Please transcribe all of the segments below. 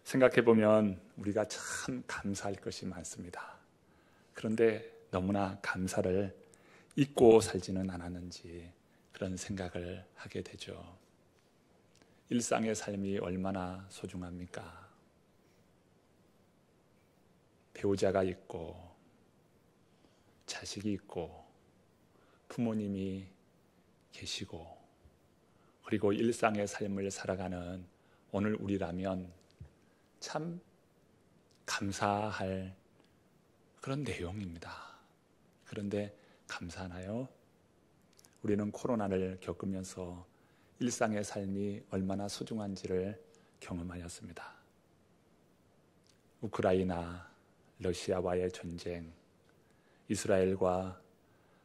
생각해보면 우리가 참 감사할 것이 많습니다. 그런데 너무나 감사를 잊고 살지는 않았는지 그런 생각을 하게 되죠. 일상의 삶이 얼마나 소중합니까? 배우자가 있고 자식이 있고 부모님이 계시고 그리고 일상의 삶을 살아가는 오늘 우리라면 참 감사할 그런 내용입니다. 그런데 감사하나요? 우리는 코로나를 겪으면서 일상의 삶이 얼마나 소중한지를 경험하였습니다. 우크라이나, 러시아와의 전쟁, 이스라엘과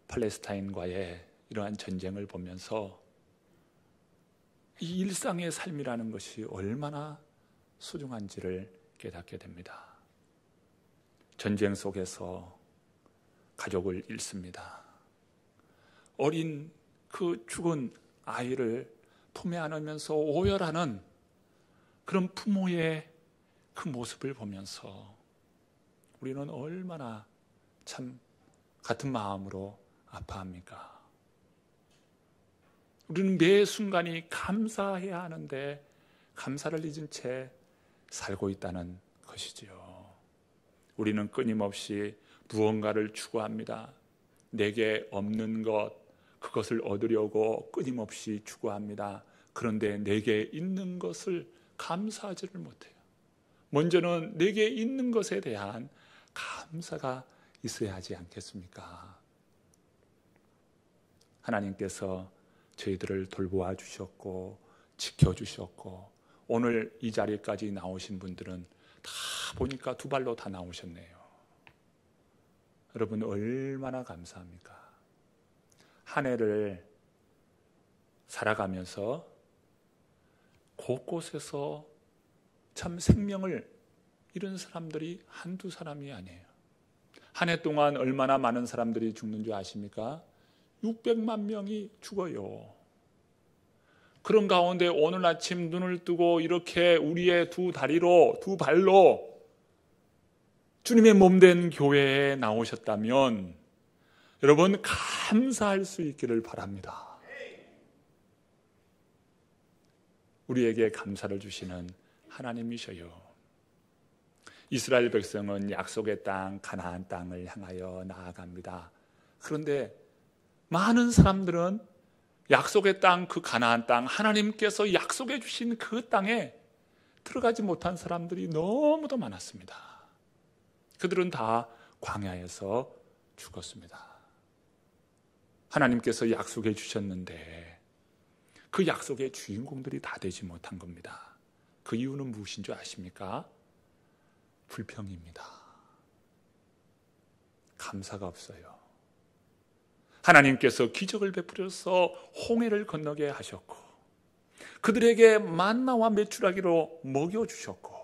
팔레스타인과의 이러한 전쟁을 보면서 이 일상의 삶이라는 것이 얼마나 소중한지를 깨닫게 됩니다. 전쟁 속에서 가족을 잃습니다. 어린 그 죽은 아이를 품에 안으면서 오열하는 그런 부모의 그 모습을 보면서 우리는 얼마나 참 같은 마음으로 아파합니까? 우리는 매 순간이 감사해야 하는데 감사를 잊은 채 살고 있다는 것이지요. 우리는 끊임없이 무언가를 추구합니다. 내게 없는 것, 그것을 얻으려고 끊임없이 추구합니다. 그런데 내게 있는 것을 감사하지를 못해요. 먼저는 내게 있는 것에 대한 감사가 있어야 하지 않겠습니까? 하나님께서 저희들을 돌보아 주셨고 지켜주셨고 오늘 이 자리까지 나오신 분들은 다 보니까 두 발로 다 나오셨네요. 여러분 얼마나 감사합니까? 한 해를 살아가면서 곳곳에서 참 생명을 잃은 사람들이 한두 사람이 아니에요. 한 해 동안 얼마나 많은 사람들이 죽는 줄 아십니까? 600만 명이 죽어요. 그런 가운데 오늘 아침 눈을 뜨고 이렇게 우리의 두 다리로 두 발로 주님의 몸된 교회에 나오셨다면 여러분 감사할 수 있기를 바랍니다. 우리에게 감사를 주시는 하나님이셔요. 이스라엘 백성은 약속의 땅 가나안 땅을 향하여 나아갑니다. 그런데 많은 사람들은 약속의 땅 그 가나안 땅 하나님께서 약속해 주신 그 땅에 들어가지 못한 사람들이 너무도 많았습니다. 그들은 다 광야에서 죽었습니다. 하나님께서 약속해 주셨는데 그 약속의 주인공들이 다 되지 못한 겁니다. 그 이유는 무엇인 줄 아십니까? 불평입니다. 감사가 없어요. 하나님께서 기적을 베풀어서 홍해를 건너게 하셨고 그들에게 만나와 메추라기로 먹여주셨고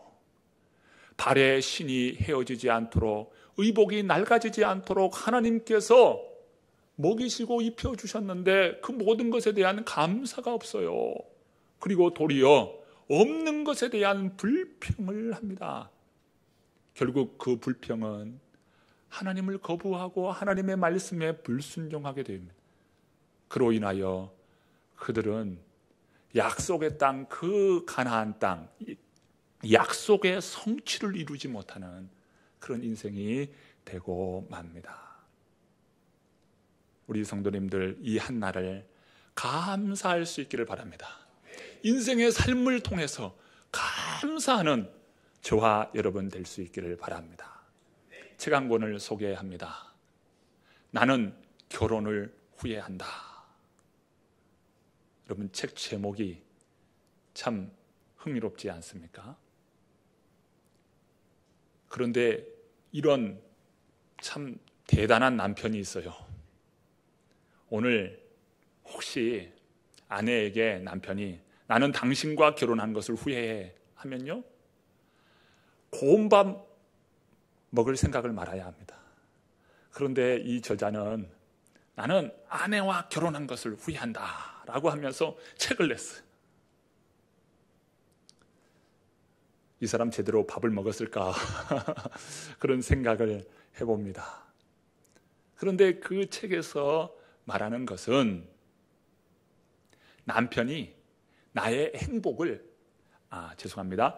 발의 신이 헤어지지 않도록 의복이 낡아지지 않도록 하나님께서 먹이시고 입혀주셨는데 그 모든 것에 대한 감사가 없어요. 그리고 도리어 없는 것에 대한 불평을 합니다. 결국 그 불평은 하나님을 거부하고 하나님의 말씀에 불순종하게 됩니다. 그로 인하여 그들은 약속의 땅, 그 가나안 땅, 약속의 성취를 이루지 못하는 그런 인생이 되고 맙니다. 우리 성도님들 이 한날을 감사할 수 있기를 바랍니다. 인생의 삶을 통해서 감사하는 저와 여러분 될 수 있기를 바랍니다. 책 한 권을 소개합니다. 나는 결혼을 후회한다. 여러분 책 제목이 참 흥미롭지 않습니까? 그런데 이런 참 대단한 남편이 있어요. 오늘 혹시 아내에게 남편이 나는 당신과 결혼한 것을 후회해 하면요, 고운 밥 먹을 생각을 말아야 합니다. 그런데 이 저자는 나는 아내와 결혼한 것을 후회한다 라고 하면서 책을 냈어요. 이 사람 제대로 밥을 먹었을까 그런 생각을 해봅니다. 그런데 그 책에서 말하는 것은 남편이 나의 행복을 죄송합니다.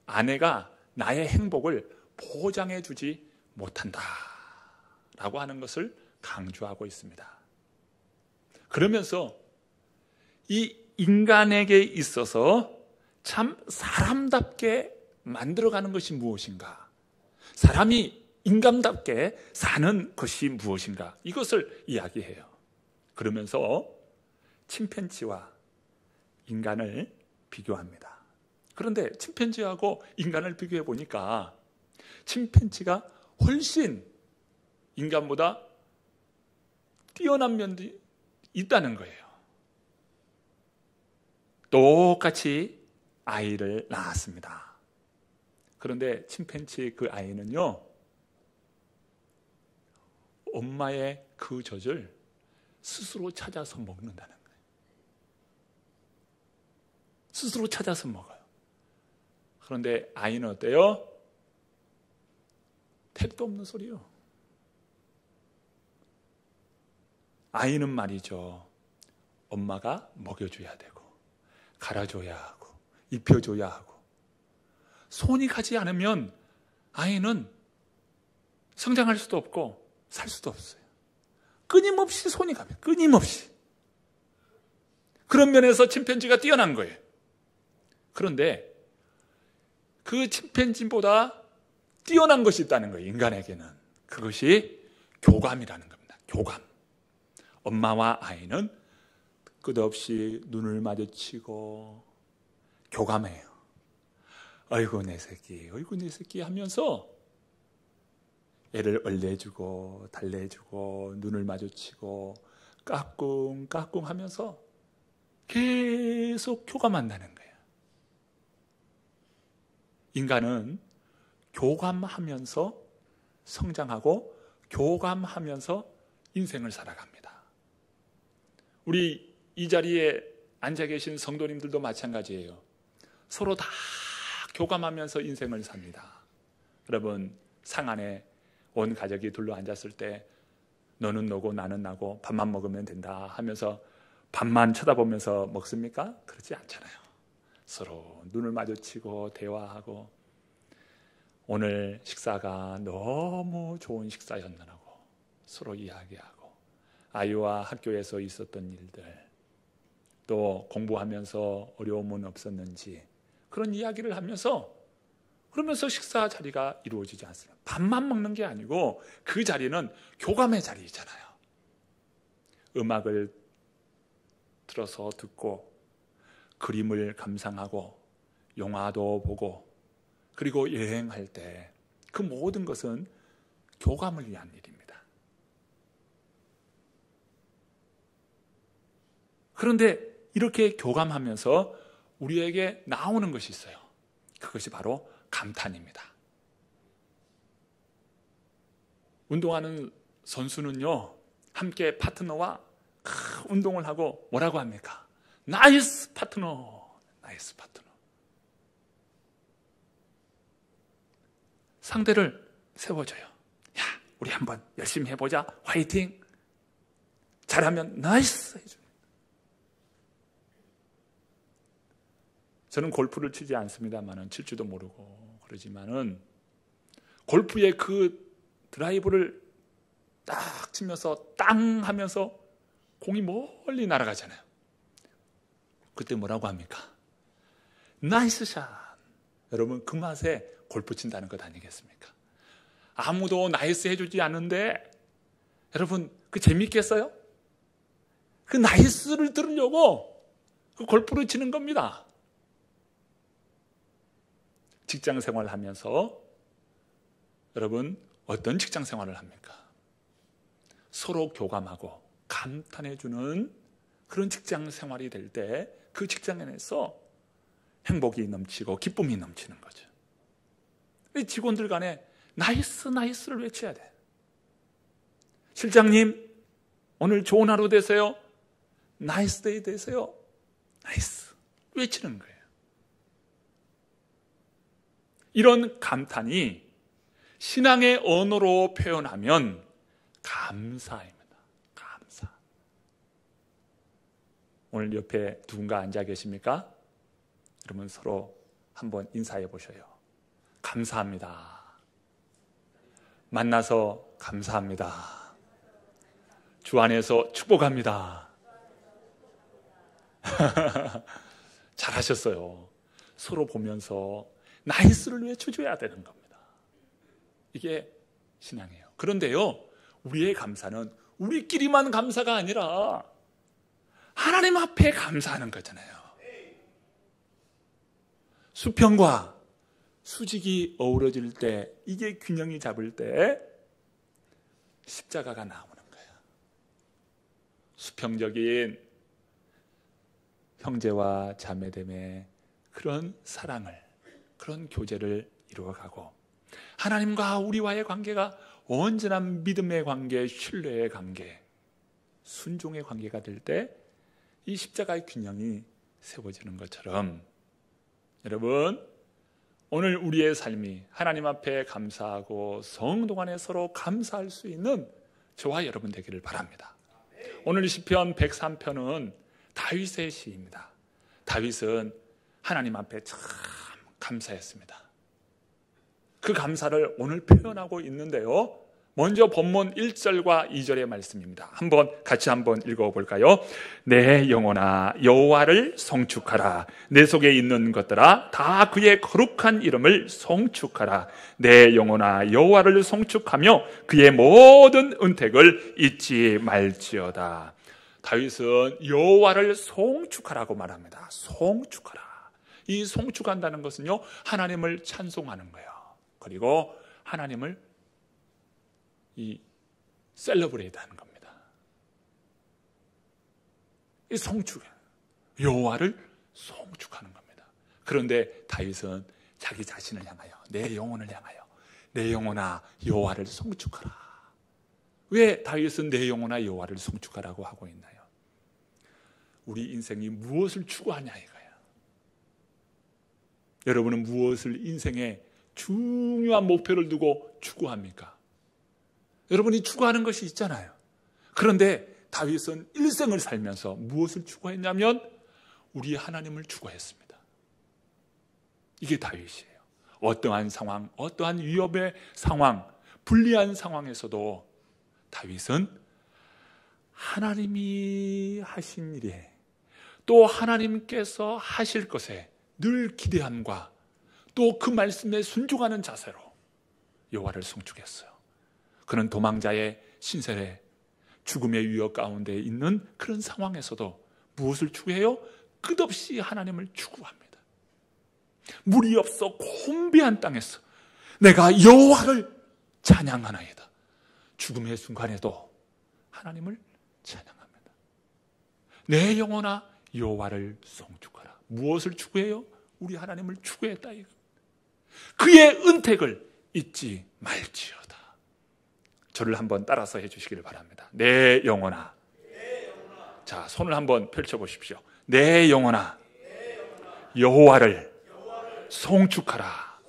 아내가 나의 행복을 보장해 주지 못한다 라고 하는 것을 강조하고 있습니다. 그러면서 이 인간에게 있어서 참 사람답게 만들어가는 것이 무엇인가, 사람이 인간답게 사는 것이 무엇인가, 이것을 이야기해요. 그러면서 침팬지와 인간을 비교합니다. 그런데 침팬지하고 인간을 비교해 보니까 침팬지가 훨씬 인간보다 뛰어난 면이 있다는 거예요. 똑같이 아이를 낳았습니다. 그런데 침팬지 그 아이는요, 엄마의 그 젖을 스스로 찾아서 먹는다는 거예요. 스스로 찾아서 먹어요. 그런데 아이는 어때요? 택도 없는 소리요. 아이는 말이죠, 엄마가 먹여줘야 되고 갈아줘야 하고 입혀줘야 하고, 손이 가지 않으면 아이는 성장할 수도 없고 살 수도 없어요. 끊임없이 손이 가면, 끊임없이. 그런 면에서 침팬지가 뛰어난 거예요. 그런데 그 침팬지보다 뛰어난 것이 있다는 거예요, 인간에게는. 그것이 교감이라는 겁니다. 교감. 엄마와 아이는 끝없이 눈을 마주치고 교감해요. 어이구 내 새끼, 어이구 내 새끼 하면서 애를 얼려주고 달래주고 눈을 마주치고 까꿍 하면서 계속 교감한다는 거예요. 인간은 교감하면서 성장하고 교감하면서 인생을 살아갑니다. 우리 이 자리에 앉아 계신 성도님들도 마찬가지예요. 서로 다 교감하면서 인생을 삽니다. 여러분, 상 안에 온 가족이 둘러 앉았을 때 너는 너고 나는 나고 밥만 먹으면 된다 하면서 밥만 쳐다보면서 먹습니까? 그렇지 않잖아요. 서로 눈을 마주치고 대화하고 오늘 식사가 너무 좋은 식사였느라고 서로 이야기하고, 아이와 학교에서 있었던 일들, 또 공부하면서 어려움은 없었는지 그런 이야기를 하면서, 그러면서 식사 자리가 이루어지지 않습니다. 밥만 먹는 게 아니고 그 자리는 교감의 자리잖아요. 음악을 들어서 듣고 그림을 감상하고 영화도 보고 그리고 여행할 때 그 모든 것은 교감을 위한 일입니다. 그런데 이렇게 교감하면서 우리에게 나오는 것이 있어요. 그것이 바로 감탄입니다. 운동하는 선수는요, 함께 파트너와 운동을 하고 뭐라고 합니까? 나이스 파트너, 나이스 파트너. 상대를 세워줘요. 야, 우리 한번 열심히 해보자. 화이팅. 잘하면 나이스 해줍니다. 저는 골프를 치지 않습니다만은, 칠 줄도 모르고 그러지만은 골프의 그 드라이브를 딱 치면서 땅 하면서 공이 멀리 날아가잖아요. 그때 뭐라고 합니까? 나이스 샷. 여러분, 그 맛에 골프 친다는 것 아니겠습니까? 아무도 나이스 해주지 않는데 여러분, 그 재밌겠어요? 그 나이스를 들으려고 그 골프를 치는 겁니다. 직장 생활하면서 여러분, 어떤 직장 생활을 합니까? 서로 교감하고 감탄해주는 그런 직장 생활이 될 때 그 직장에서 행복이 넘치고 기쁨이 넘치는 거죠. 직원들 간에 나이스 나이스를 외쳐야 돼. 실장님, 오늘 좋은 하루 되세요. 나이스 데이 되세요. 나이스 외치는 거예요. 이런 감탄이 신앙의 언어로 표현하면 감사입니다. 감사. 오늘 옆에 누군가 앉아 계십니까? 여러분 서로 한번 인사해 보셔요. 감사합니다. 만나서 감사합니다. 주 안에서 축복합니다. 잘하셨어요. 서로 보면서 나이스를 외쳐줘야 되는 겁니다. 이게 신앙이에요. 그런데요, 우리의 감사는 우리끼리만 감사가 아니라 하나님 앞에 감사하는 거잖아요. 수평과 수직이 어우러질 때, 이게 균형이 잡을 때 십자가가 나오는 거예요. 수평적인 형제와 자매됨의 그런 사랑을, 그런 교제를 이루어가고, 하나님과 우리와의 관계가 온전한 믿음의 관계, 신뢰의 관계, 순종의 관계가 될 때 이 십자가의 균형이 세워지는 것처럼, 여러분, 오늘 우리의 삶이 하나님 앞에 감사하고 성도 간에 서로 감사할 수 있는 저와 여러분 되기를 바랍니다. 오늘 시편 103편은 다윗의 시입니다. 다윗은 하나님 앞에 참 감사했습니다. 그 감사를 오늘 표현하고 있는데요, 먼저 본문 1절과 2절의 말씀입니다. 같이 한번 읽어볼까요? 내 영혼아 여호와를 송축하라. 내 속에 있는 것들아 다 그의 거룩한 이름을 송축하라. 내 영혼아 여호와를 송축하며 그의 모든 은택을 잊지 말지어다. 다윗은 여호와를 송축하라고 말합니다. 송축하라. 이 송축한다는 것은요, 하나님을 찬송하는 거예요. 그리고 하나님을 셀러브레이트 하는 겁니다. 이 송축, 여호와를 송축하는 겁니다. 그런데 다윗은 자기 자신을 향하여, 내 영혼을 향하여, 내 영혼아 여호와를 송축하라. 왜 다윗은 내 영혼아 여호와를 송축하라고 하고 있나요? 우리 인생이 무엇을 추구하냐 이거예요. 여러분은 무엇을 인생에 중요한 목표를 두고 추구합니까? 여러분이 추구하는 것이 있잖아요. 그런데 다윗은 일생을 살면서 무엇을 추구했냐면 우리 하나님을 추구했습니다. 이게 다윗이에요. 어떠한 상황, 어떠한 위협의 상황, 불리한 상황에서도 다윗은 하나님이 하신 일에, 또 하나님께서 하실 것에 늘 기대함과 또 그 말씀에 순종하는 자세로 여호와를 송축했어요. 그는 도망자의 신세에 죽음의 위협 가운데 있는 그런 상황에서도 무엇을 추구해요? 끝없이 하나님을 추구합니다. 물이 없어 곤비한 땅에서 내가 여호와를 찬양하나이다. 죽음의 순간에도 하나님을 찬양합니다. 내 영혼아 여호와를 송축하라. 무엇을 추구해요? 우리 하나님을 추구했다. 그의 은택을 잊지 말지어다. 저를 한번 따라서 해주시기를 바랍니다. 내 영혼아. 자, 손을 한번 펼쳐보십시오. 내 영혼아 여호와를 송축하라.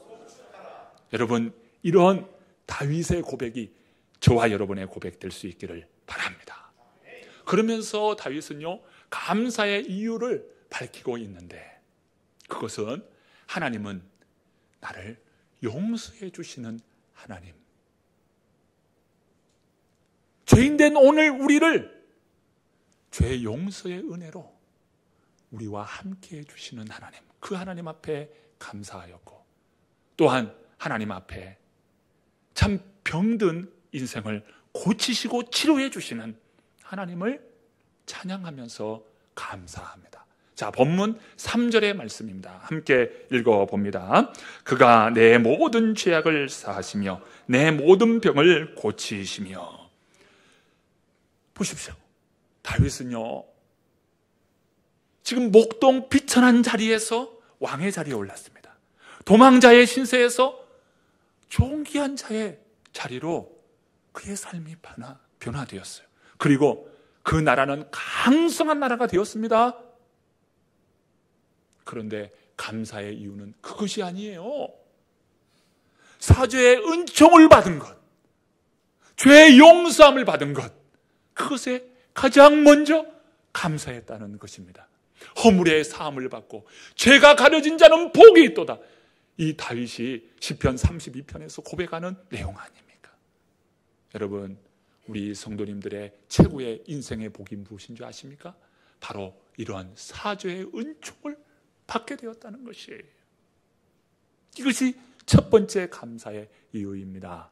여러분, 이런 다윗의 고백이 저와 여러분의 고백 될 수 있기를 바랍니다. 그러면서 다윗은요, 감사의 이유를 밝히고 있는데, 그것은 하나님은 나를 용서해 주시는 하나님, 죄인된 오늘 우리를 죄 용서의 은혜로 우리와 함께 해주시는 하나님, 그 하나님 앞에 감사하였고, 또한 하나님 앞에 참 병든 인생을 고치시고 치료해 주시는 하나님을 찬양하면서 감사합니다. 자, 본문 3절의 말씀입니다. 함께 읽어봅니다. 그가 내 모든 죄악을 사하시며 내 모든 병을 고치시며. 보십시오. 다윗은요, 지금 목동 비천한 자리에서 왕의 자리에 올랐습니다. 도망자의 신세에서 존귀한 자의 자리로 그의 삶이 변화되었어요. 그리고 그 나라는 강성한 나라가 되었습니다. 그런데 감사의 이유는 그것이 아니에요. 사죄의 은총을 받은 것, 죄의 용서함을 받은 것, 그것에 가장 먼저 감사했다는 것입니다. 허물의 사함을 받고 죄가 가려진 자는 복이 있도다. 이 다윗이 시편 32편에서 고백하는 내용 아닙니까? 여러분, 우리 성도님들의 최고의 인생의 복이 무엇인 줄 아십니까? 바로 이러한 사죄의 은총을 받게 되었다는 것이에요. 이것이 첫 번째 감사의 이유입니다.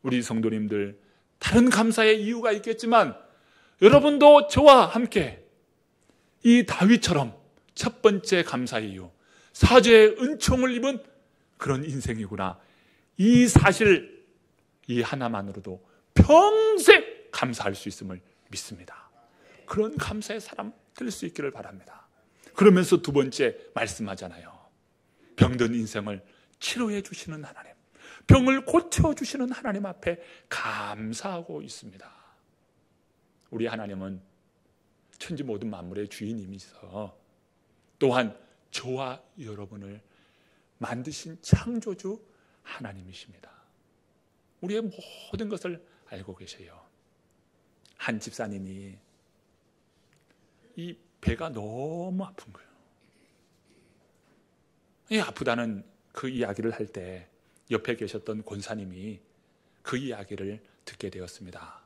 우리 성도님들, 다른 감사의 이유가 있겠지만 여러분도 저와 함께 이 다윗처럼 첫 번째 감사의 이유, 사죄의 은총을 입은 그런 인생이구나, 이 사실, 이 하나만으로도 평생 감사할 수 있음을 믿습니다. 그런 감사의 사람 될 수 있기를 바랍니다. 그러면서 두 번째 말씀하잖아요. 병든 인생을 치료해 주시는 하나님, 병을 고쳐주시는 하나님 앞에 감사하고 있습니다. 우리 하나님은 천지 모든 만물의 주인님이셔서 또한 저와 여러분을 만드신 창조주 하나님이십니다. 우리의 모든 것을 알고 계세요. 한 집사님이 이 배가 너무 아픈 거예요. 이 아프다는 그 이야기를 할 때 옆에 계셨던 권사님이 그 이야기를 듣게 되었습니다.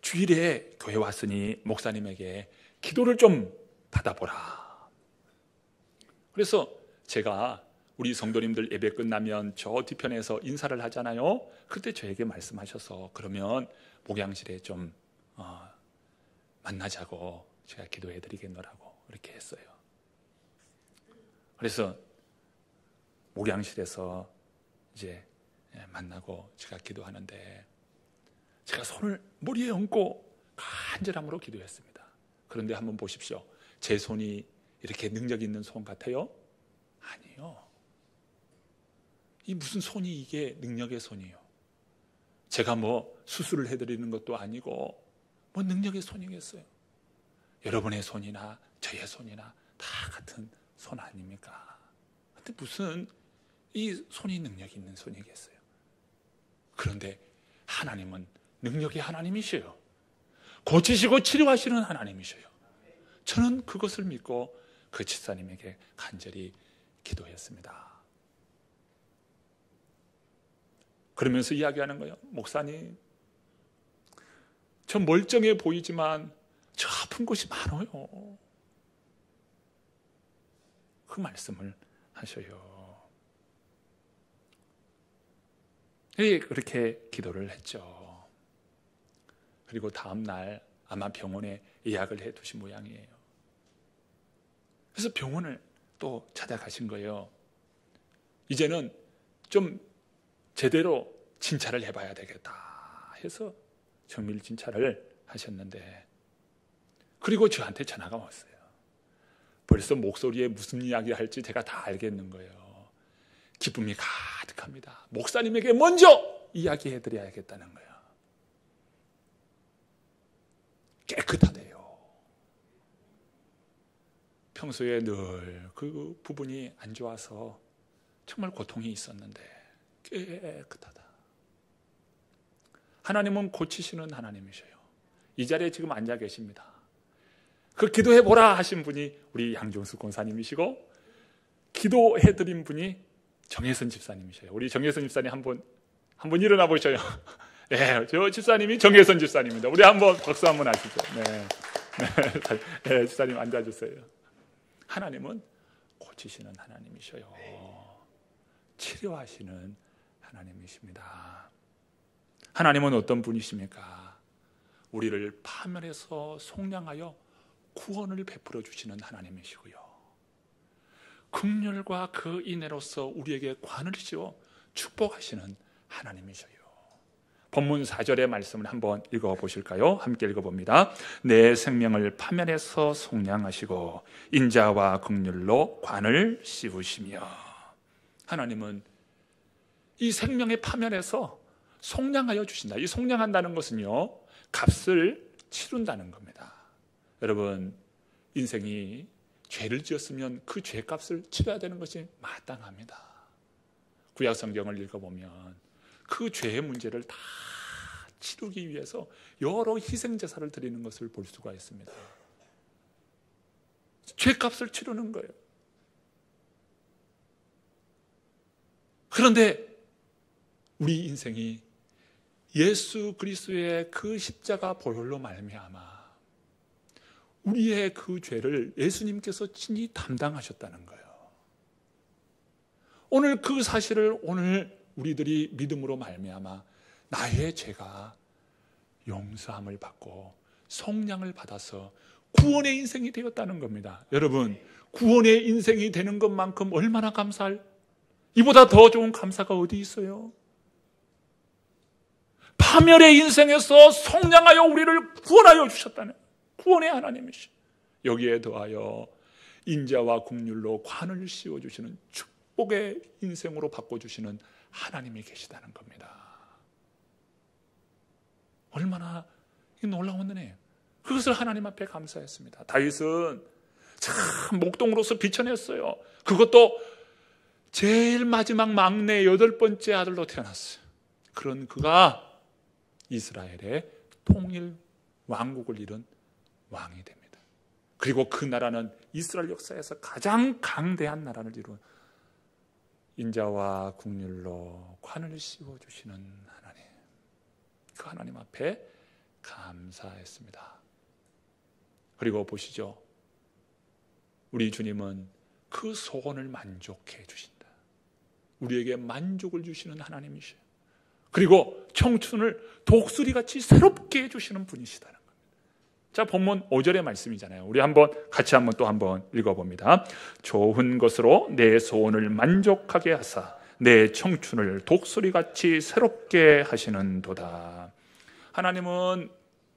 주일에 교회 왔으니 목사님에게 기도를 좀 받아보라. 그래서 제가 우리 성도님들 예배 끝나면 저 뒤편에서 인사를 하잖아요. 그때 저에게 말씀하셔서 그러면 목양실에 좀 만나자고 제가 기도해 드리겠노라고 이렇게 했어요. 그래서 목양실에서 이제 만나고 제가 기도하는데 제가 손을 머리에 얹고 간절함으로 기도했습니다. 그런데 한번 보십시오. 제 손이 이렇게 능력 있는 손 같아요? 아니요. 이 무슨 손이 이게 능력의 손이에요. 제가 뭐 수술을 해드리는 것도 아니고 뭐 능력의 손이겠어요. 여러분의 손이나 저의 손이나 다 같은 손 아닙니까? 근데 무슨 이 손이 능력 있는 손이겠어요. 그런데 하나님은 능력의 하나님이셔요. 고치시고 치료하시는 하나님이셔요. 저는 그것을 믿고 그 집사님에게 간절히 기도했습니다. 그러면서 이야기하는 거예요. 목사님, 저 멀쩡해 보이지만 저 아픈 곳이 많아요. 그 말씀을 하셔요. 그렇게 기도를 했죠. 그리고 다음 날 아마 병원에 예약을 해 두신 모양이에요. 그래서 병원을 또 찾아가신 거예요. 이제는 좀 제대로 진찰을 해봐야 되겠다 해서 정밀 진찰을 하셨는데, 그리고 저한테 전화가 왔어요. 벌써 목소리에 무슨 이야기 할지 제가 다 알겠는 거예요. 기쁨이 가득합니다. 목사님에게 먼저 이야기해 드려야겠다는 거예요. 깨끗하대요. 평소에 늘 그 부분이 안 좋아서 정말 고통이 있었는데 깨끗하다. 하나님은 고치시는 하나님이셔요. 이 자리에 지금 앉아 계십니다. 그 기도해보라 하신 분이 우리 양종수 권사님이시고, 기도해드린 분이 정혜선 집사님이셔요. 우리 정혜선 집사님 한번 일어나 보셔요. 네, 저 집사님이 정혜선 집사님입니다. 우리 한번 박수 한번 하시죠. 네, 집사님 앉아주세요. 하나님은 고치시는 하나님이셔요. 치료하시는 하나님이십니다. 하나님은 어떤 분이십니까? 우리를 파멸해서 속량하여 구원을 베풀어 주시는 하나님이시고요. 긍휼과 그 인애로서 우리에게 관을 씌워 축복하시는 하나님이셔요. 본문 4절의 말씀을 한번 읽어보실까요? 함께 읽어봅니다. 내 생명을 파멸해서 속량하시고 인자와 긍휼로 관을 씌우시며. 하나님은 이 생명의 파멸에서 속량하여 주신다. 이 속량한다는 것은요, 값을 치른다는 겁니다. 여러분, 인생이 죄를 지었으면 그 죄값을 치러야 되는 것이 마땅합니다. 구약 성경을 읽어보면 그 죄의 문제를 다 치르기 위해서 여러 희생 제사를 드리는 것을 볼 수가 있습니다. 죄값을 치르는 거예요. 그런데 우리 인생이 예수 그리스도의 그 십자가 보혈로 말미암아 우리의 그 죄를 예수님께서 친히 담당하셨다는 거예요. 오늘 그 사실을 오늘 우리들이 믿음으로 말미암아 나의 죄가 용서함을 받고 속량을 받아서 구원의 인생이 되었다는 겁니다. 여러분, 구원의 인생이 되는 것만큼 얼마나 감사할, 이보다 더 좋은 감사가 어디 있어요? 파멸의 인생에서 속량하여 우리를 구원하여 주셨다는 구원의 하나님이시죠. 여기에 더하여 인자와 국률로 관을 씌워주시는 축복의 인생으로 바꿔주시는 하나님이 계시다는 겁니다. 얼마나 놀라운 은혜예요. 그것을 하나님 앞에 감사했습니다. 다윗은 참 목동으로서 비춰냈어요. 그것도 제일 마지막 막내 8번째 아들로 태어났어요. 그런 그가 이스라엘의 통일 왕국을 이룬 왕이 됩니다. 그리고 그 나라는 이스라엘 역사에서 가장 강대한 나라를 이룬 인자와 국률로 관을 씌워주시는 하나님, 그 하나님 앞에 감사했습니다. 그리고 보시죠. 우리 주님은 그 소원을 만족해 주신다. 우리에게 만족을 주시는 하나님이시죠. 그리고 청춘을 독수리같이 새롭게 해주시는 분이시다는 겁니다. 자, 본문 5절의 말씀이잖아요. 우리 같이 한번 읽어봅니다. 좋은 것으로 내 소원을 만족하게 하사 내 청춘을 독수리같이 새롭게 하시는 도다. 하나님은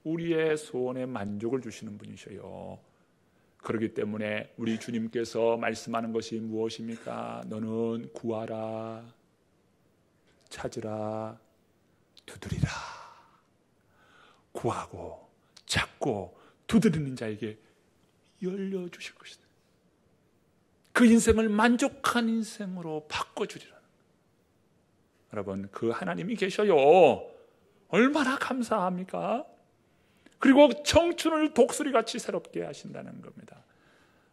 우리의 소원에 만족을 주시는 분이셔요. 그렇기 때문에 우리 주님께서 말씀하는 것이 무엇입니까? 너는 구하라, 찾으라, 두드리라. 구하고 찾고 두드리는 자에게 열려주실 것이다. 그 인생을 만족한 인생으로 바꿔주리라. 여러분, 그 하나님이 계셔요. 얼마나 감사합니까? 그리고 청춘을 독수리같이 새롭게 하신다는 겁니다.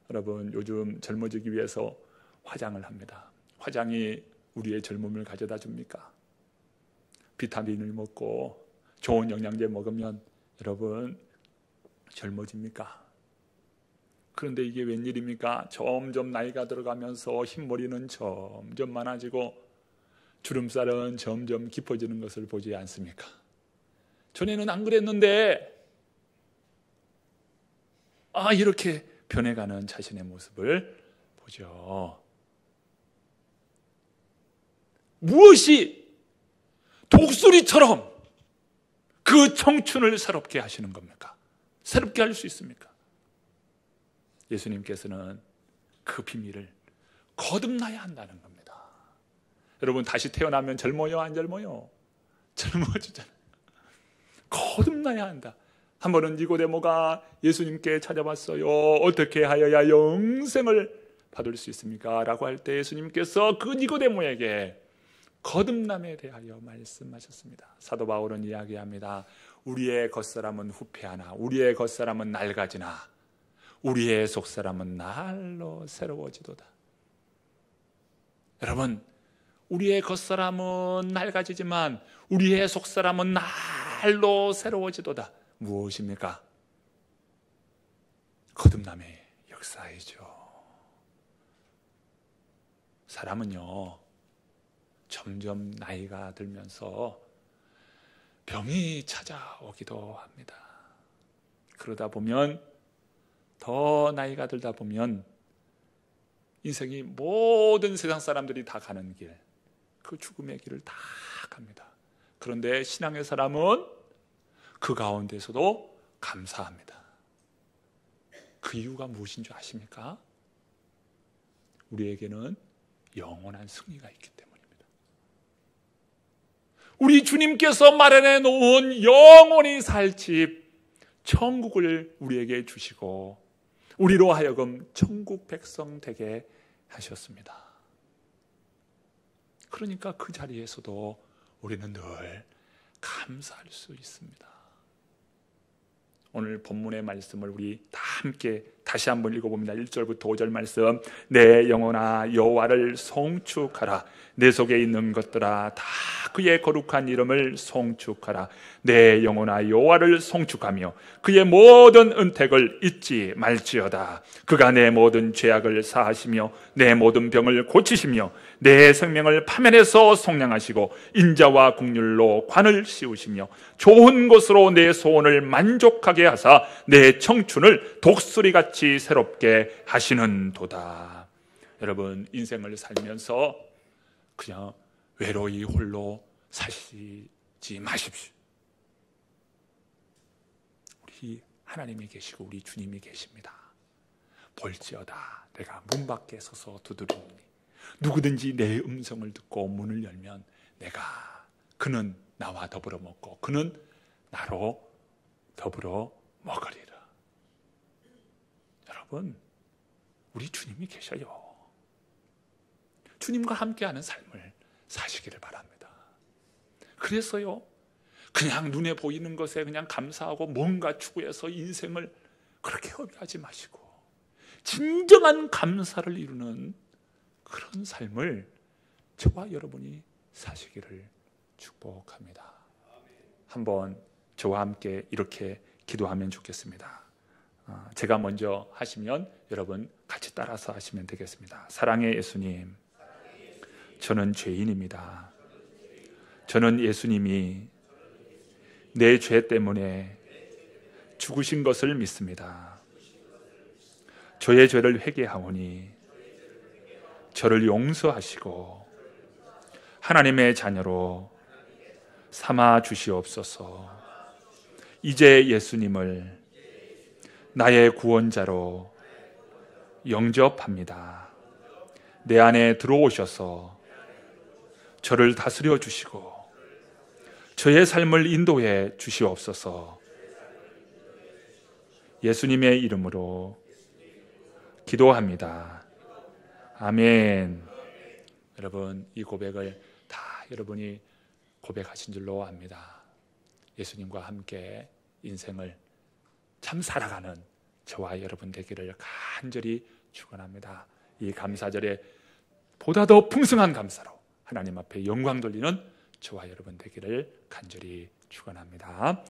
여러분, 요즘 젊어지기 위해서 화장을 합니다. 화장이 우리의 젊음을 가져다 줍니까? 비타민을 먹고 좋은 영양제 먹으면 여러분 젊어집니까? 그런데 이게 웬일입니까? 점점 나이가 들어가면서 흰머리는 점점 많아지고 주름살은 점점 깊어지는 것을 보지 않습니까? 전에는 안 그랬는데 이렇게 변해가는 자신의 모습을 보죠. 무엇이 독수리처럼 그 청춘을 새롭게 하시는 겁니까? 새롭게 할 수 있습니까? 예수님께서는 그 비밀을 거듭나야 한다는 겁니다. 여러분, 다시 태어나면 젊어요, 안 젊어요? 젊어지잖아요. 거듭나야 한다. 한 번은 니고데모가 예수님께 찾아왔어요. 어떻게 하여야 영생을 받을 수 있습니까? 라고 할 때 예수님께서 그 니고데모에게 거듭남에 대하여 말씀하셨습니다. 사도 바울은 이야기합니다. 우리의 겉사람은 후패하나 우리의 겉사람은 낡아지나 우리의 속사람은 날로 새로워지도다. 여러분, 우리의 겉사람은 낡아지지만 우리의 속사람은 날로 새로워지도다. 무엇입니까? 거듭남의 역사이죠. 사람은요, 점점 나이가 들면서 병이 찾아오기도 합니다. 그러다 보면 더 나이가 들다 보면 인생이 모든 세상 사람들이 다 가는 길, 그 죽음의 길을 다 갑니다. 그런데 신앙의 사람은 그 가운데서도 감사합니다. 그 이유가 무엇인 줄 아십니까? 우리에게는 영원한 승리가 있기 때문입니다. 우리 주님께서 마련해 놓은 영원히 살 집, 천국을 우리에게 주시고 우리로 하여금 천국 백성 되게 하셨습니다. 그러니까 그 자리에서도 우리는 늘 감사할 수 있습니다. 오늘 본문의 말씀을 우리 다 함께 다시 한번 읽어봅니다. 1절부터 5절 말씀. 내 영혼아 여호와를 송축하라. 내 속에 있는 것들아 다 그의 거룩한 이름을 송축하라. 내 영혼아 여호와를 송축하며 그의 모든 은택을 잊지 말지어다. 그가 내 모든 죄악을 사하시며 내 모든 병을 고치시며 내 생명을 파면에서 속량하시고 인자와 국률로 관을 씌우시며 좋은 것으로 내 소원을 만족하게 하사 내 청춘을 독수리같이 새롭게 하시는도다. 여러분, 인생을 살면서 그냥 외로이 홀로 사시지 마십시오. 우리 하나님이 계시고 우리 주님이 계십니다. 볼지어다 내가 문 밖에 서서 두드리니 누구든지 내 음성을 듣고 문을 열면 그는 나와 더불어 먹고 그는 나로 더불어 먹으리라. 여러분, 우리 주님이 계셔요. 주님과 함께하는 삶을 사시기를 바랍니다. 그래서요, 그냥 눈에 보이는 것에 그냥 감사하고 뭔가 추구해서 인생을 그렇게 허비하지 마시고 진정한 감사를 이루는 그런 삶을 저와 여러분이 사시기를 축복합니다. 한번 저와 함께 이렇게 기도하면 좋겠습니다. 제가 먼저 하시면 여러분 같이 따라서 하시면 되겠습니다. 사랑의 예수님, 저는 죄인입니다. 저는 예수님이 내 죄 때문에 죽으신 것을 믿습니다. 저의 죄를 회개하오니 저를 용서하시고 하나님의 자녀로 삼아 주시옵소서. 이제 예수님을 나의 구원자로 영접합니다. 내 안에 들어오셔서 저를 다스려 주시고 저의 삶을 인도해 주시옵소서. 예수님의 이름으로 기도합니다. 아멘. 여러분, 이 고백을 다 여러분이 고백하신 줄로 압니다. 예수님과 함께 인생을 참 살아가는 저와 여러분 되기를 간절히 축원합니다. 이 감사절에 보다 더 풍성한 감사로 하나님 앞에 영광 돌리는 저와 여러분 되기를 간절히 축원합니다.